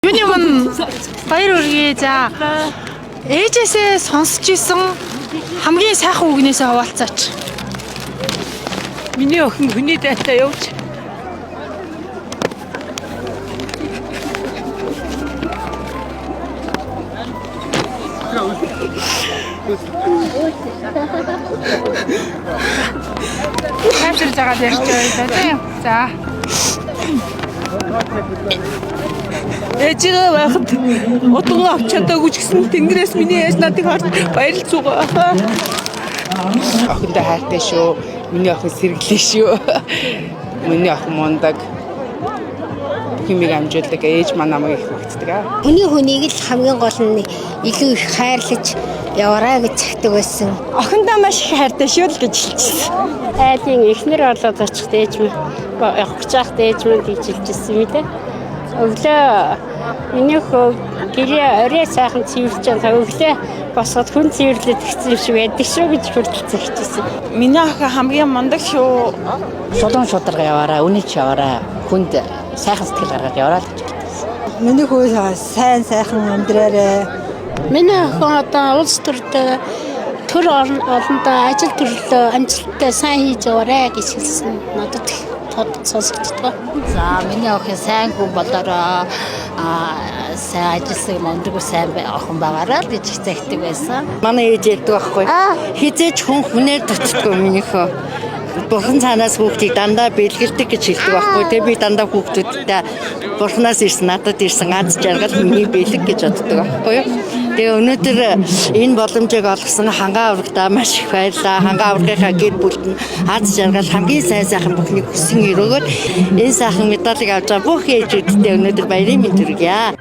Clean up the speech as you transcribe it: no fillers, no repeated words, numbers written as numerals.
Юуны мань баяр хүргэе. За. Ээжээсээ сонсч исэн хамгийн сайхан үгнээсээ хуваалцаач. Миний охин хүний дайтай явж. Хамширж байгаа ярьж байгаа тийм. За. Ээжигээ байхад удаа авч чадаагүй ч гэсэн тэнгэрээс миний ээж надыг харж баярлж байгаа. Охиндоо хайртай шүү. Миний охин сэргэлээ шүү. Миний охин мундаг. Химиг амжуулдаг ээж маань намайг их хүнддэг аа. Хүнийг л хамгийн гол нь илүү их хайрлаж яваарай гэж цагтаг байсан. Охиндоо маш их хайртай шүү л гэж хэлчихсэн. Айлын эхнэр болоод очих дээж мэн явах гэж байхад ээж мэн гэж хэлчихсэн юм дээ. Өглөө миний хөө гэрээ орой сайхан цэвэрлж байгаа. Өглөө босоод хүн цэвэрлээд гисэн юм шиг байдаг шүү гэж хүртэл хэлчихсэн. Миний охин хамгийн мундаг шүү. Шулуун шударга яваарай, үнэч яваарай. Хүнд сайхан сэтгэл гаргаад яваарай л гэж хэлсэн. Миний хүү сайн сайхан амьдраарай. Миний охин одоо улс төрдөө төр олондоо ажил төрлөө амжилттай сайн хийж яваарай гэж хэлсэн. Надад сонсогддог. За миний охин сайн хүн болоороо сайн ажилласан мундаг сайн охин байгаарай л гэж хэцэгдэг байсан. Манай ээж ярьдаг байхгүй. Хизээч хүн хүнээр дутдаггүй минийхөө. Бурхан цаанаас хүүхдийг дандаа бэлгэлдэг гэж хэлдэг байхгүй. Тэгээ би дандаа хүүхдүүдтэй Бурханаас ирсэн надад ирсэн аз жаргал миний бэлэг гэж боддог байхгүй. Тэгээ өнөөдөр энэ боломжийг олгосон хангаа аврагтаа маш их баярлалаа. Хангаа аврагынхаа гэр бүлд нь аз жаргал хамгийн сайхан бүхнийг хүсэн өрөөгөр энэ сайхан медалийг авч байгаа бүх ээжүүдтэй өнөөдөр баярын мэнд хүргье.